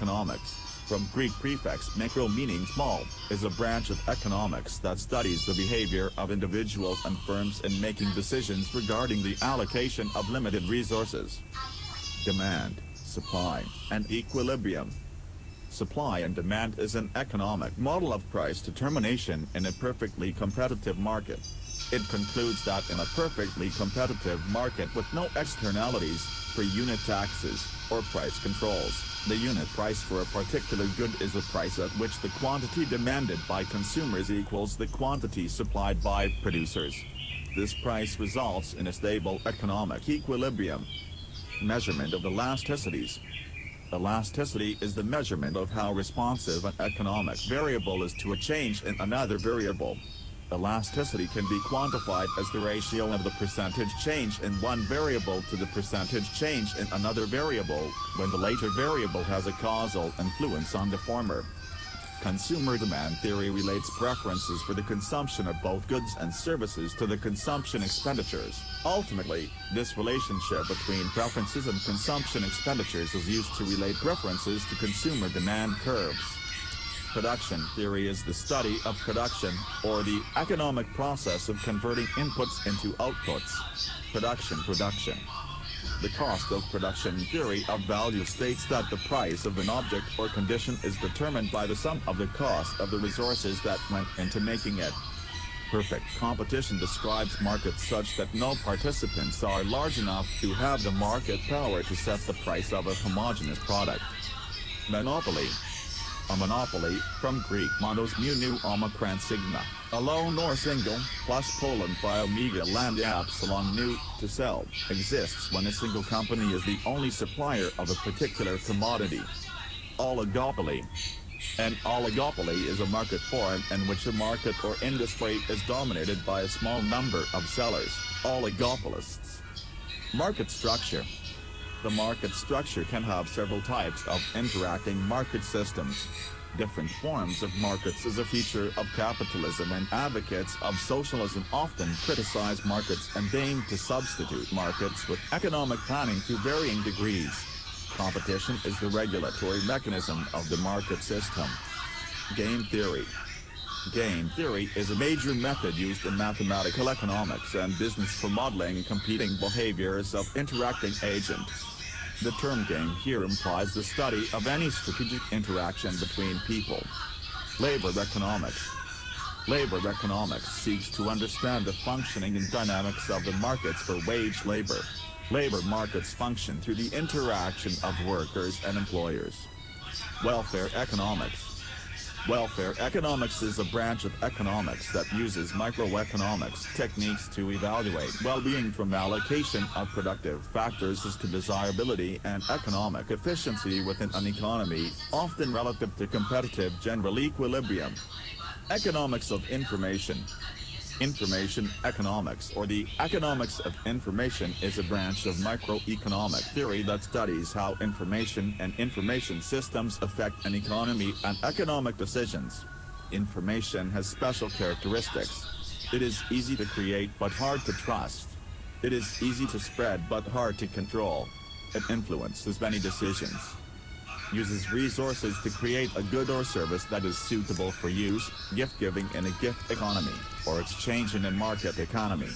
Microeconomics, from Greek prefix mikro meaning small, is a branch of economics that studies the behavior of individuals and firms in making decisions regarding the allocation of limited resources. Demand, supply, and equilibrium. Supply and demand is an economic model of price determination in a perfectly competitive market. It concludes that in a perfectly competitive market with no externalities, per unit taxes, or price controls, the unit price for a particular good is the price at which the quantity demanded by consumers equals the quantity supplied by producers. This price results in a stable economic equilibrium. Measurement of elasticities. Elasticity is the measurement of how responsive an economic variable is to a change in another variable. Elasticity can be quantified as the ratio of the percentage change in one variable to the percentage change in another variable, when the later variable has a causal influence on the former. Consumer demand theory relates preferences for the consumption of both goods and services to the consumption expenditures. Ultimately, this relationship between preferences and consumption expenditures is used to relate preferences to consumer demand curves. Production theory is the study of production, or the economic process of converting inputs into outputs. Production. The cost of production theory of value states that the price of an object or condition is determined by the sum of the cost of the resources that went into making it. Perfect competition describes markets such that no participants are large enough to have the market power to set the price of a homogeneous product. Monopoly. A monopoly, from Greek monos mu nu omicron sigma, alone or single, plus polon by omega lambda epsilon nu, to sell, exists when a single company is the only supplier of a particular commodity. Oligopoly. An oligopoly is a market form in which a market or industry is dominated by a small number of sellers, oligopolists. Market structure. The market structure can have several types of interacting market systems. Different forms of markets is a feature of capitalism, and advocates of socialism often criticize markets and aim to substitute markets with economic planning to varying degrees. Competition is the regulatory mechanism of the market system. Game theory. Game theory is a major method used in mathematical economics and business for modeling competing behaviors of interacting agents. The term game here implies the study of any strategic interaction between people. Labor economics. Labor economics seeks to understand the functioning and dynamics of the markets for wage labor. Labor markets function through the interaction of workers and employers. Welfare economics. Welfare economics is a branch of economics that uses microeconomics techniques to evaluate well-being, from allocation of productive factors as to desirability and economic efficiency within an economy, often relative to competitive general equilibrium. Economics of information. Information economics, or the economics of information, is a branch of microeconomic theory that studies how information and information systems affect an economy and economic decisions. Information has special characteristics. It is easy to create but hard to trust. It is easy to spread but hard to control. It influences many decisions. Uses resources to create a good or service that is suitable for use, gift-giving in a gift economy, or exchange in a market economy.